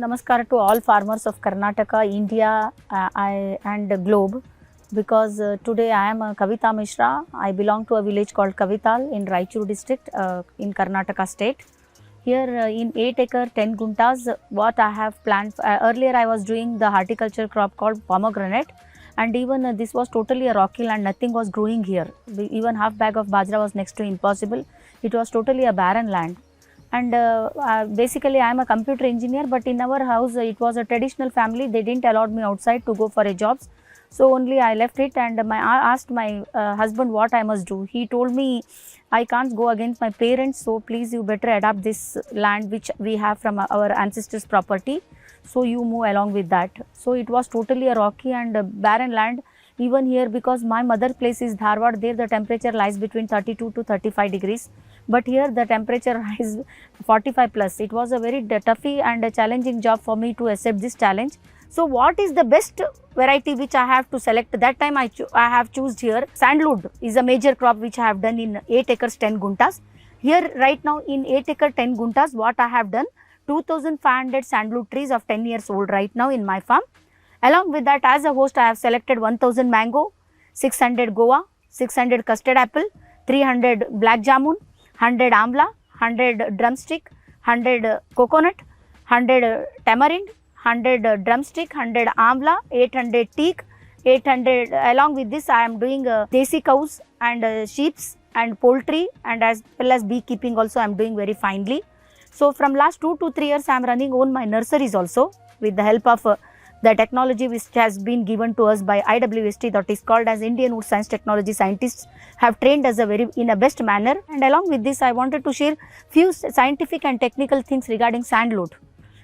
Namaskar to all farmers of Karnataka, India and the globe, because today I am Kavitha Mishra. I belong to a village called Kavitha in Raichur district in Karnataka state. Here in 8 acre 10 guntas, what I have planned, earlier I was doing the horticulture crop called pomegranate, and even this was totally a rocky land, nothing was growing here. Even half bag of bajra was next to impossible. It was totally a barren land. And basically I am a computer engineer, but in our house it was a traditional family. They didn't allow me outside to go for a jobs. So only I left it, and I asked my husband what I must do. He told me I can't go against my parents, so please you better adapt this land which we have from our ancestors' property. So you move along with that. So it was totally a rocky and barren land. Even here, because my mother place is Dharwad, there the temperature lies between 32 to 35 degrees. But here the temperature is 45 plus. It was a very toughy and a challenging job for me to accept this challenge. So what is the best variety which I have to select? That time I have choose here Sandalwood is a major crop which I have done in 8 acres 10 guntas. Here right now in 8 acre 10 guntas, what I have done, 2500 sandalwood trees of 10 years old right now in my farm. Along with that, as a host I have selected 1000 mango, 600 guava, 600 custard apple, 300 black jamun, 100 amla, 100 drumstick, 100 coconut, 100 tamarind, 100 drumstick, 100 amla, 800 teak, 800. Along with this I am doing desi cows and sheeps and poultry, and as well as beekeeping also I am doing very finely. So from last 2 to 3 years I am running own my nurseries also with the help of the technology which has been given to us by IWST, that is called as Indian Wood Science Technology Scientists have trained us in a best manner. And along with this I wanted to share few scientific and technical things regarding sandalwood.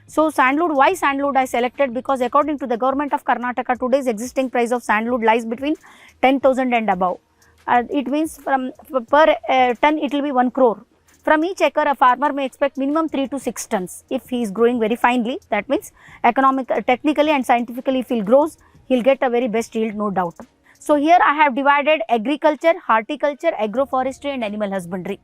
So sandalwood, why sandalwood I selected? Because according to the government of Karnataka, today's existing price of sandalwood lies between 10,000 and above. It means from per ton it will be 1 crore. From each acre, a farmer may expect minimum 3 to 6 tons if he is growing very finely. That means technically and scientifically, if he grows, he will get a very best yield, no doubt. So here I have divided agriculture, horticulture, agroforestry and animal husbandry.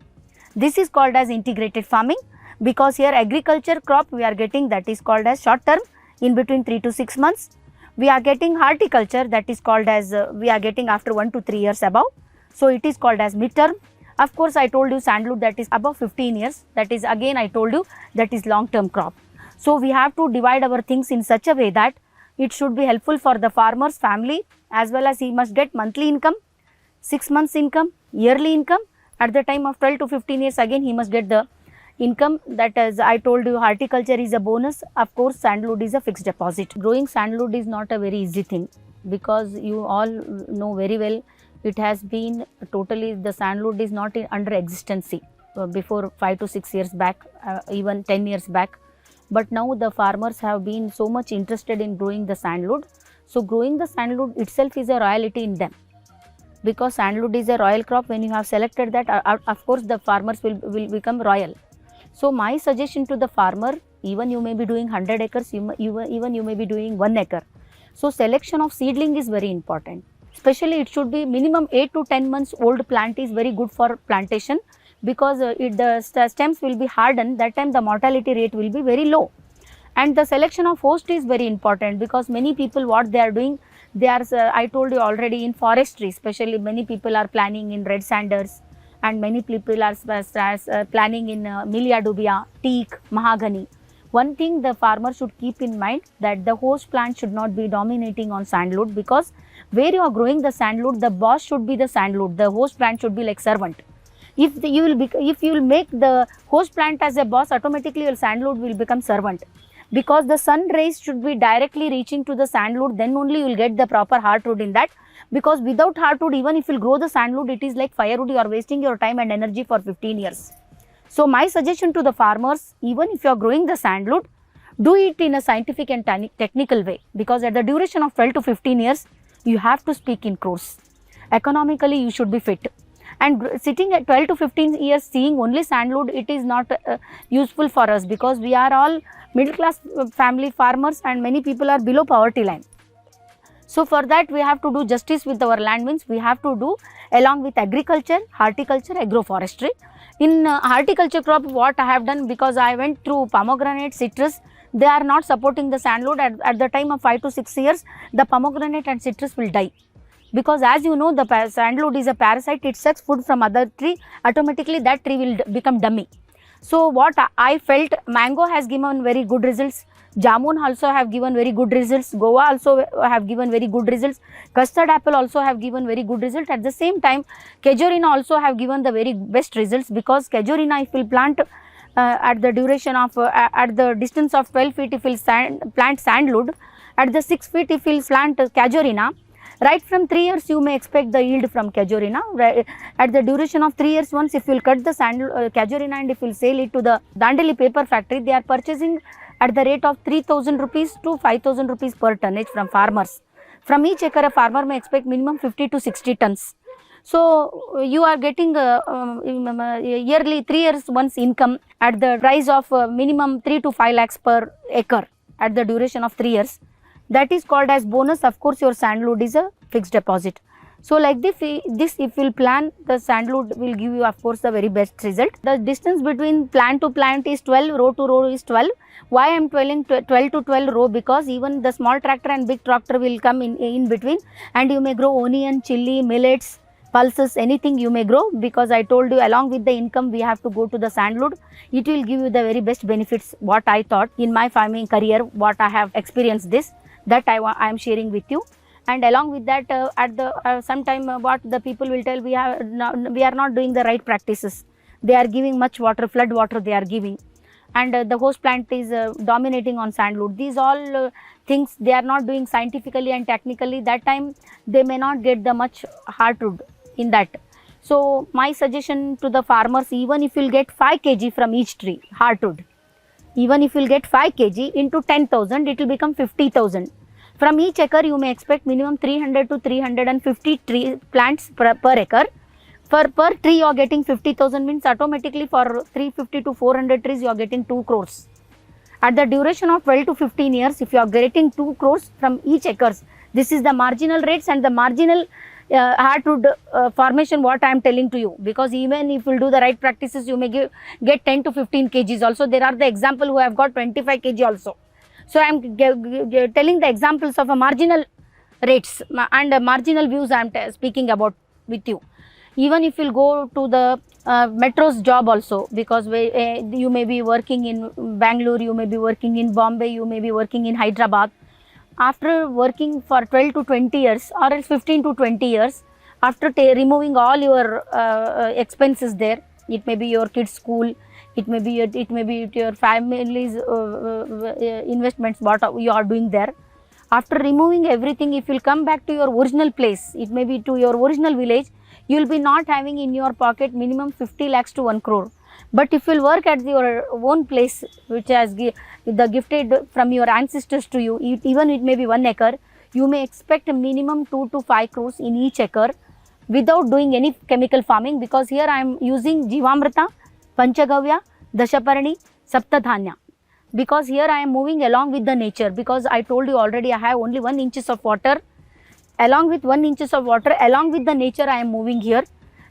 This is called as integrated farming, because here agriculture crop we are getting, that is called as short term, in between 3 to 6 months. We are getting horticulture, that is called as we are getting after 1 to 3 years above. So it is called as mid term. Of course, I told you sandalwood, that is above 15 years, that is again I told you that is long term crop. So we have to divide our things in such a way that it should be helpful for the farmer's family, as well as he must get monthly income, 6 months income, yearly income. At the time of 12 to 15 years again he must get the income. That is, I told you horticulture is a bonus. Of course, sandalwood is a fixed deposit. Growing sandalwood is not a very easy thing, because you all know very well it has been totally, the sandalwood is not under existency before 5 to 6 years back, even 10 years back. But now the farmers have been so much interested in growing the sandalwood. So growing the sandalwood itself is a royalty in them, because sandalwood is a royal crop. When you have selected that, of course the farmers will become royal. So my suggestion to the farmer, even you may be doing 100 acres, even you may be doing 1 acre. So selection of seedling is very important. Especially it should be minimum 8 to 10 months old plant is very good for plantation, because the stems will be hardened. That time the mortality rate will be very low. And the selection of host is very important, because many people what they are doing, they are I told you already, in forestry especially many people are planning in red sanders, and many people are planning in Milia dubia, teak, mahogany. One thing the farmer should keep in mind, that the host plant should not be dominating on sandalwood, because where you are growing the sandalwood, the boss should be the sandalwood, the host plant should be like servant. If you will make the host plant as a boss, automatically your sandalwood will become servant, because the sun rays should be directly reaching to the sandalwood, then only you will get the proper heartwood in that. Because without heartwood, even if you grow the sandalwood, it is like firewood, you are wasting your time and energy for 15 years. So my suggestion to the farmers, even if you are growing the sandalwood, do it in a scientific and technical way, because at the duration of 12 to 15 years, you have to speak in crores. Economically, you should be fit. And sitting at 12 to 15 years seeing only sandalwood, it is not useful for us, because we are all middle class family farmers and many people are below poverty line. So for that we have to do justice with our land, means we have to do along with agriculture, horticulture, agroforestry. In horticulture crop, what I have done, because I went through pomegranate, citrus, they are not supporting the sandalwood. At the time of 5 to 6 years, the pomegranate and citrus will die. Because as you know, the sandalwood is a parasite, it sucks food from other tree, automatically that tree will become dummy. So what I felt, mango has given very good results, jamun also have given very good results, guava also have given very good results, custard apple also have given very good results. At the same time, casuarina also have given the very best results, because casuarina if we plant at the duration of at the distance of 12 feet if we plant sandalwood, at the 6 feet if we plant casuarina, right from 3 years you may expect the yield from casuarina. At the duration of 3 years, once if you will cut the casuarina and if you will sell it to the Dandeli paper factory, they are purchasing at the rate of 3,000 rupees to 5,000 rupees per tonnage from farmers. From each acre a farmer may expect minimum 50 to 60 tons. So you are getting yearly 3 years once income at the price of minimum 3 to 5 lakhs per acre at the duration of 3 years. That is called as bonus. Of course, your sandalwood is a fixed deposit. So like this if you will plan, the sandalwood will give you of course the very best result. The distance between plant to plant is 12, row to row is 12. Why I am telling 12 to 12 row? Because even the small tractor and big tractor will come in between, and you may grow onion, chili, millets, pulses, anything you may grow, because I told you along with the income we have to go to the sandalwood. It will give you the very best benefits, what I thought in my farming career, what I have experienced this, that I am sharing with you. And along with that, at the sometime what the people will tell, we are not doing the right practices. They are giving much water, flood water they are giving, and the host plant is dominating on sandalwood. These all things they are not doing scientifically and technically. That time they may not get the much hardwood in that. So my suggestion to the farmers, even if you will get 5 kg from each tree hardwood, even if you will get 5 kg into 10,000, it will become 50,000. From each acre you may expect minimum 300 to 350 tree plants per acre. Per tree you are getting 50,000, means automatically for 350 to 400 trees you are getting 2 crores. At the duration of 12 to 15 years, if you are getting 2 crores from each acres, this is the marginal rates and the marginal hardwood formation what I am telling to you. Because even if you will do the right practices, you may get 10 to 15 kgs also. There are the example who have got 25 kg also. So I am telling the examples of a marginal rates and marginal views I am speaking about with you. Even if you will go to the metro's job also, because you may be working in Bangalore, you may be working in Bombay, you may be working in Hyderabad. After working for 12 to 20 years or else 15 to 20 years, after removing all your expenses there, it may be your kids' school, it may be your family's investments what you are doing there. After removing everything, if you will come back to your original place, it may be to your original village, you will be not having in your pocket minimum 50 lakhs to 1 crore. But if you will work at your own place, which has gifted from your ancestors to you, even it may be 1 acre, you may expect a minimum 2 to 5 crores in each acre without doing any chemical farming. Because here I am using Jivamrita, Panchagavya, Dashaparani, Saptadhanya. Because here I am moving along with the nature, because I told you already I have only 1 inches of water. Along with 1 inches of water, along with the nature I am moving here.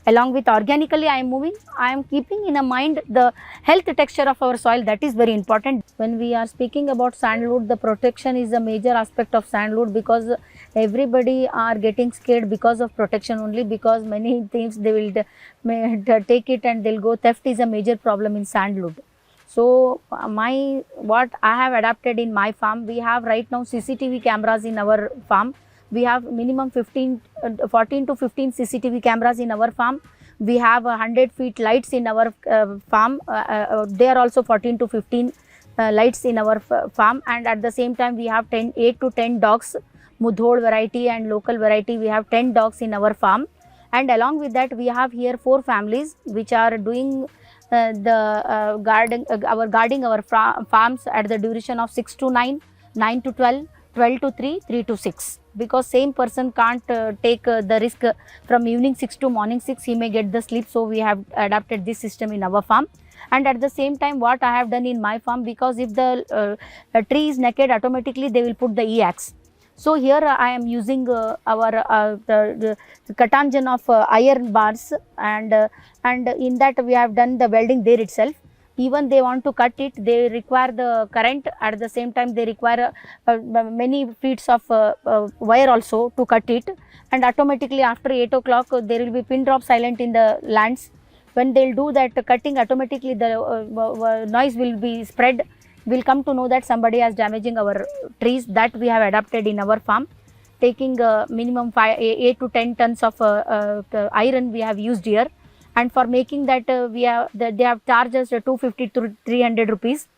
Along with organically I am moving, I am keeping in a mind the health texture of our soil, that is very important. When we are speaking about sandalwood, the protection is a major aspect of sandalwood, because everybody are getting scared because of protection only, because many things they will take it and they will go. Theft is a major problem in sandalwood. So what I have adapted in my farm, we have right now CCTV cameras in our farm. We have minimum 14 to 15 CCTV cameras in our farm. We have 100 feet lights in our farm. There are also 14 to 15 lights in our farm, and at the same time we have 8 to 10 dogs, Mudhol variety and local variety. We have 10 dogs in our farm, and along with that we have here 4 families which are doing guarding our farms at the duration of 6 to 9, 9 to 12, 12 to 3, 3 to 6. Because same person can't take the risk from evening 6 to morning 6, he may get the sleep. So we have adapted this system in our farm. And at the same time, what I have done in my farm, because if the tree is naked, automatically they will put the e-axe. So here I am using our the Katanjan of iron bars, and in that we have done the welding there itself. Even they want to cut it, they require the current. At the same time, they require many feet of wire also to cut it. And automatically after 8 o'clock, there will be pin drop silent in the lands. When they will do that cutting, automatically the noise will be spread. We'll come to know that somebody is damaging our trees. That we have adapted in our farm, taking minimum 8 to 10 tons of iron we have used here. And for making that, they have charged us 250 to 300 rupees.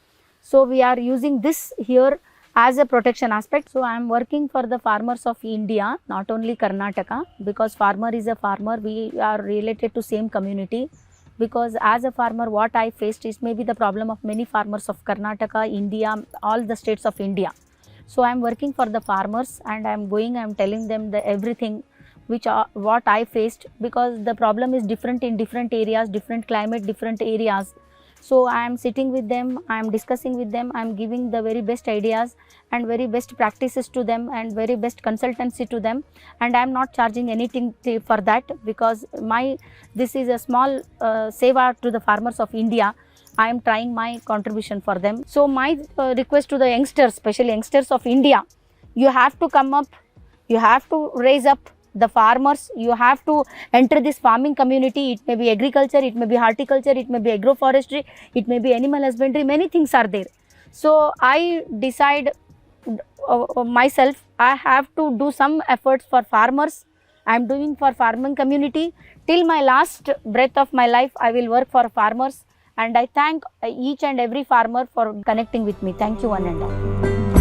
So we are using this here as a protection aspect. So I am working for the farmers of India, not only Karnataka, because farmer is a farmer. We are related to same community. Because as a farmer, what I faced is maybe the problem of many farmers of Karnataka, India, all the states of India. So I am working for the farmers, and I am telling them the everything what I faced, because the problem is different in different areas, different climate, different areas. So I am sitting with them, I am discussing with them, I am giving the very best ideas and very best practices to them and very best consultancy to them, and I am not charging anything for that, because this is a small seva to the farmers of India. I am trying my contribution for them. So my request to the youngsters, especially youngsters of India, you have to come up, you have to raise up the farmers, you have to enter this farming community. It may be agriculture, it may be horticulture, it may be agroforestry, it may be animal husbandry, many things are there. So I decide myself, I have to do some efforts for farmers. I am doing for farming community. Till my last breath of my life, I will work for farmers, and I thank each and every farmer for connecting with me. Thank you one and all.